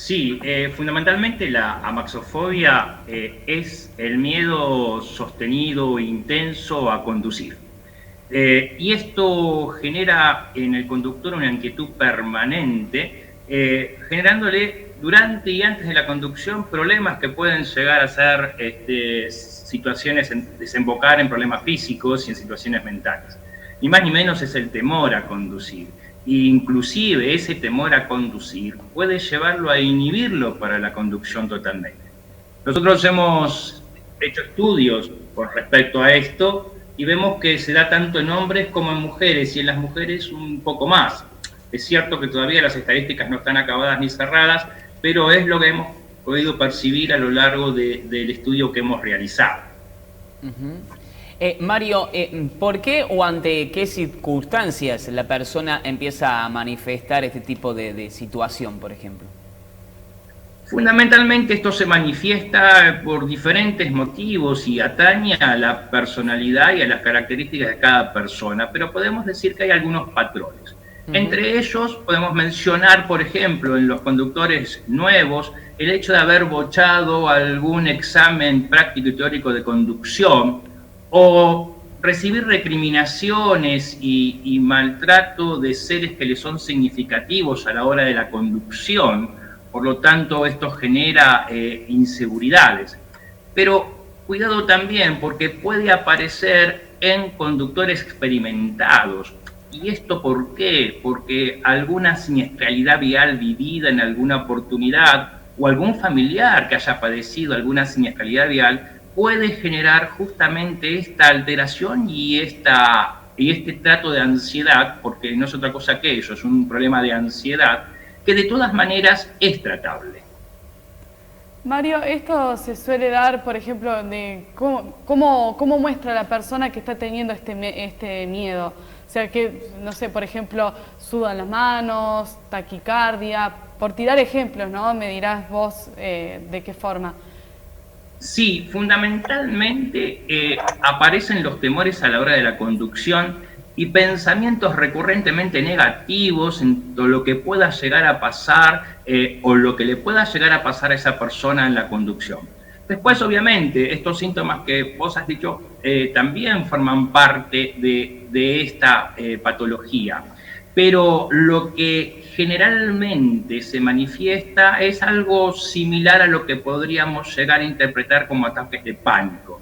Sí, fundamentalmente la amaxofobia es el miedo sostenido e intenso a conducir. Y esto genera en el conductor una inquietud permanente, generándole durante y antes de la conducción problemas que pueden llegar a ser situaciones, desembocar en problemas físicos y en situaciones mentales. Ni más ni menos es el temor a conducir. Inclusive ese temor a conducir puede llevarlo a inhibirlo para la conducción totalmente. Nosotros hemos hecho estudios con respecto a esto y vemos que se da tanto en hombres como en mujeres, y en las mujeres un poco más. Es cierto que todavía las estadísticas no están acabadas ni cerradas, pero es lo que hemos podido percibir a lo largo del estudio que hemos realizado. Mario, ¿por qué o ante qué circunstancias la persona empieza a manifestar este tipo de situación, por ejemplo? Fundamentalmente esto se manifiesta por diferentes motivos y atañe a la personalidad y a las características de cada persona, pero podemos decir que hay algunos patrones. Entre ellos podemos mencionar, por ejemplo, en los conductores nuevos, el hecho de haber bochado algún examen práctico y teórico de conducción, o recibir recriminaciones y maltrato de seres que le son significativos a la hora de la conducción. Por lo tanto, esto genera inseguridades. Pero cuidado también, porque puede aparecer en conductores experimentados. ¿Y esto por qué? Porque alguna siniestralidad vial vivida en alguna oportunidad o algún familiar que haya padecido alguna siniestralidad vial puede generar justamente esta alteración y este trato de ansiedad, porque no es otra cosa que eso, es un problema de ansiedad, que de todas maneras es tratable. Mario, esto se suele dar, por ejemplo, de cómo muestra la persona que está teniendo este miedo. O sea, que, no sé, por ejemplo, sudan las manos, taquicardia, por tirar ejemplos, ¿no? Me dirás vos de qué forma. Sí, fundamentalmente aparecen los temores a la hora de la conducción y pensamientos recurrentemente negativos en todo lo que pueda llegar a pasar o lo que le pueda llegar a pasar a esa persona en la conducción. Después, obviamente, estos síntomas que vos has dicho también forman parte de esta patología, pero lo que generalmente se manifiesta es algo similar a lo que podríamos llegar a interpretar como ataques de pánico.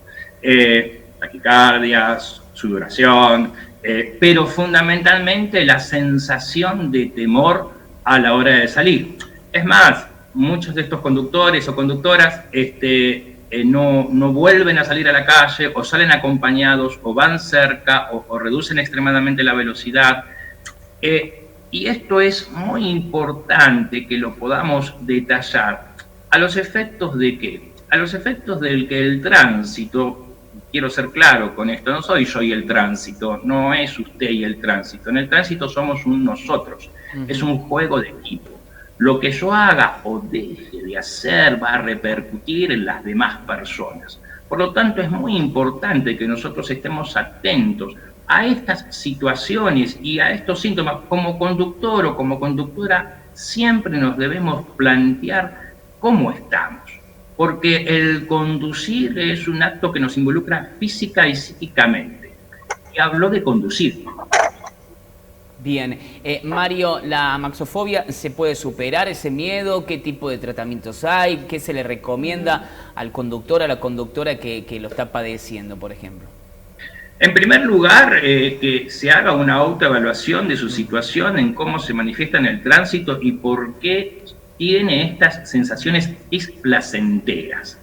Taquicardias, sudoración, pero fundamentalmente la sensación de temor a la hora de salir. Es más, muchos de estos conductores o conductoras no vuelven a salir a la calle, o salen acompañados, o van cerca, o reducen extremadamente la velocidad. Y esto es muy importante que lo podamos detallar. ¿A los efectos de qué? A los efectos del que el tránsito, quiero ser claro con esto, no soy yo y el tránsito, no es usted y el tránsito. En el tránsito somos un nosotros, es un juego de equipo. Lo que yo haga o deje de hacer va a repercutir en las demás personas. Por lo tanto, es muy importante que nosotros estemos atentos a estas situaciones y a estos síntomas. Como conductor o como conductora, siempre nos debemos plantear cómo estamos, porque el conducir es un acto que nos involucra física y psíquicamente. Y hablo de conducir. Bien, Mario, ¿la amaxofobia se puede superar ese miedo? ¿Qué tipo de tratamientos hay? ¿Qué se le recomienda al conductor, a la conductora que lo está padeciendo, por ejemplo? En primer lugar, que se haga una autoevaluación de su situación, en cómo se manifiesta en el tránsito y por qué tiene estas sensaciones displacenteras.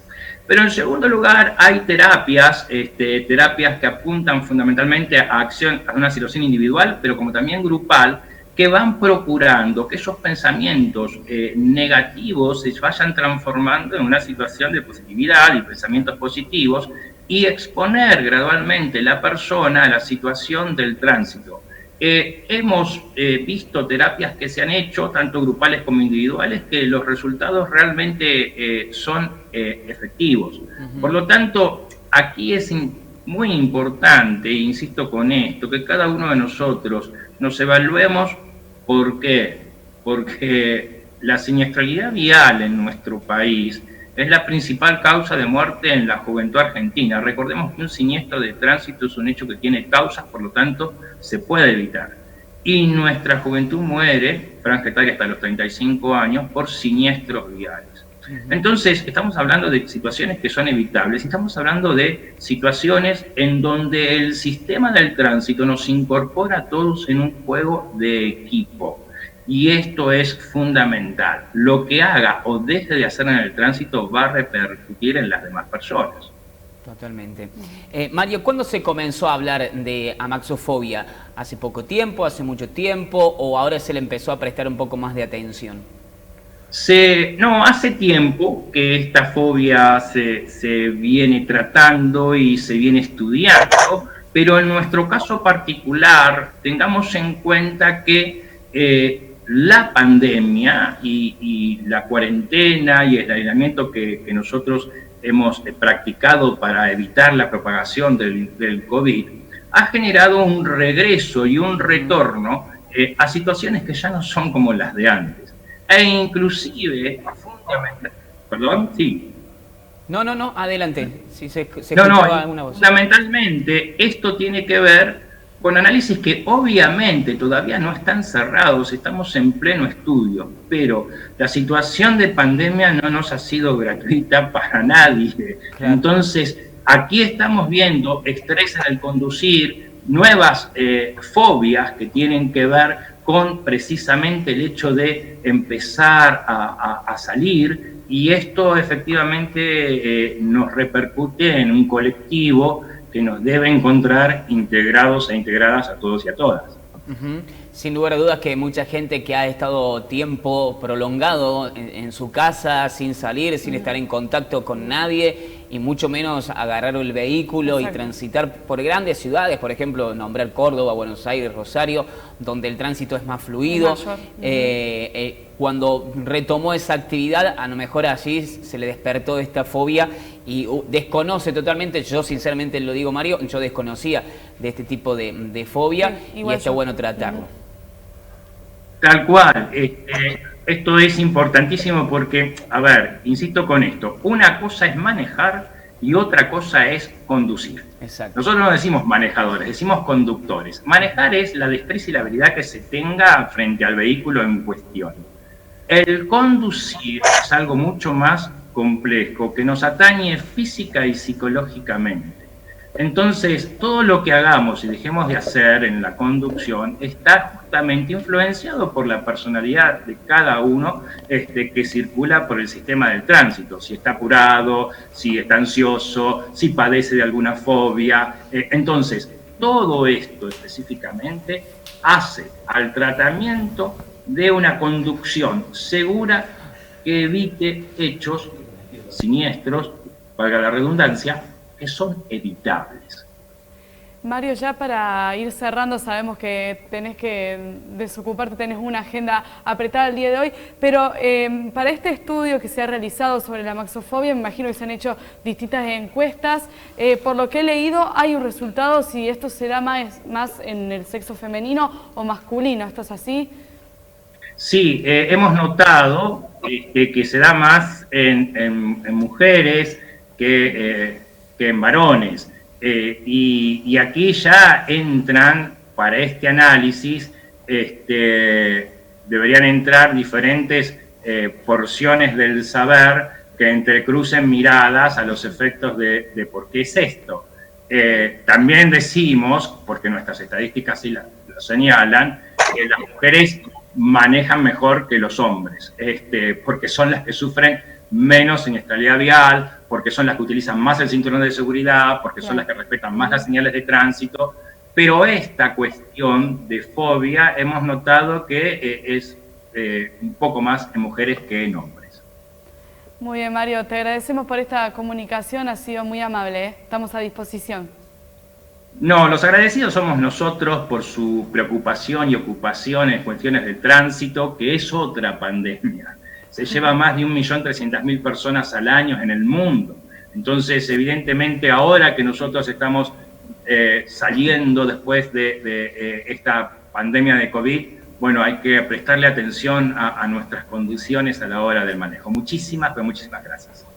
Pero en segundo lugar, hay terapias que apuntan fundamentalmente a una situación individual, pero como también grupal, que van procurando que esos pensamientos negativos se vayan transformando en una situación de positividad y pensamientos positivos, y exponer gradualmente la persona a la situación del tránsito. Hemos visto terapias que se han hecho, tanto grupales como individuales, que los resultados realmente son efectivos. Por lo tanto, aquí es muy importante, insisto con esto, que cada uno de nosotros nos evaluemos. ¿Por qué? Porque la siniestralidad vial en nuestro país es la principal causa de muerte en la juventud argentina. Recordemos que un siniestro de tránsito es un hecho que tiene causas, por lo tanto, se puede evitar. Y nuestra juventud muere, franja etaria hasta los 35 años, por siniestros viales. Entonces, estamos hablando de situaciones que son evitables, estamos hablando de situaciones en donde el sistema del tránsito nos incorpora a todos en un juego de equipo. Y esto es fundamental. Lo que haga o deje de hacer en el tránsito va a repercutir en las demás personas. Totalmente. Mario, ¿cuándo se comenzó a hablar de amaxofobia? ¿Hace poco tiempo, hace mucho tiempo o ahora se le empezó a prestar un poco más de atención? No, hace tiempo que esta fobia se viene tratando y se viene estudiando, pero en nuestro caso particular tengamos en cuenta que la pandemia y la cuarentena y el aislamiento que nosotros hemos practicado para evitar la propagación del COVID ha generado un regreso y un retorno a situaciones que ya no son como las de antes. E inclusive, perdón, sí. No, adelante. Si se escuchaba alguna voz. Fundamentalmente, esto tiene que ver con análisis que obviamente todavía no están cerrados, estamos en pleno estudio, pero la situación de pandemia no nos ha sido gratuita para nadie. Claro. Entonces, aquí estamos viendo estrés en el conducir, nuevas fobias que tienen que ver con precisamente el hecho de empezar a salir, y esto efectivamente nos repercute en un colectivo que nos debe encontrar integrados e integradas a todos y a todas. Sin lugar a dudas que mucha gente que ha estado tiempo prolongado en su casa, sin salir, sin estar en contacto con nadie, y mucho menos agarrar el vehículo. Exacto. Y transitar por grandes ciudades, por ejemplo, nombrar Córdoba, Buenos Aires, Rosario, donde el tránsito es más fluido. Cuando retomó esa actividad, a lo mejor allí se le despertó esta fobia y desconoce totalmente, yo sinceramente lo digo, Mario, yo desconocía de este tipo de fobia, sí, y está bueno tratarlo. Tal cual. Esto es importantísimo porque, a ver, insisto con esto, una cosa es manejar y otra cosa es conducir. Exacto. Nosotros no decimos manejadores, decimos conductores. Manejar es la destreza y la habilidad que se tenga frente al vehículo en cuestión. El conducir es algo mucho más complejo, que nos atañe física y psicológicamente. Entonces, todo lo que hagamos y dejemos de hacer en la conducción está justamente influenciado por la personalidad de cada uno que circula por el sistema del tránsito. Si está apurado, si está ansioso, si padece de alguna fobia. Entonces, todo esto específicamente hace al tratamiento de una conducción segura que evite hechos siniestros, valga la redundancia, que son evitables. Mario, ya para ir cerrando, sabemos que tenés que desocuparte, tenés una agenda apretada el día de hoy, pero para este estudio que se ha realizado sobre la amaxofobia, me imagino que se han hecho distintas encuestas. Por lo que he leído, hay un resultado si esto se da más en el sexo femenino o masculino. ¿Esto es así? Sí, hemos notado que se da más en mujeres que en varones. Y aquí ya entran, para este análisis, deberían entrar diferentes porciones del saber que entrecrucen miradas a los efectos de por qué es esto. También decimos, porque nuestras estadísticas sí lo señalan, que las mujeres manejan mejor que los hombres, porque son las que sufren menos siniestralidad vial, porque son las que utilizan más el cinturón de seguridad, porque son las que respetan más las señales de tránsito. Pero esta cuestión de fobia hemos notado que es un poco más en mujeres que en hombres. Muy bien, Mario, te agradecemos por esta comunicación, ha sido muy amable, estamos a disposición. No, los agradecidos somos nosotros por su preocupación y ocupación en cuestiones de tránsito, que es otra pandemia. Se lleva más de 1.300.000 personas al año en el mundo. Entonces, evidentemente, ahora que nosotros estamos saliendo después de esta pandemia de COVID, bueno, hay que prestarle atención a nuestras condiciones a la hora del manejo. Muchísimas, pero muchísimas gracias.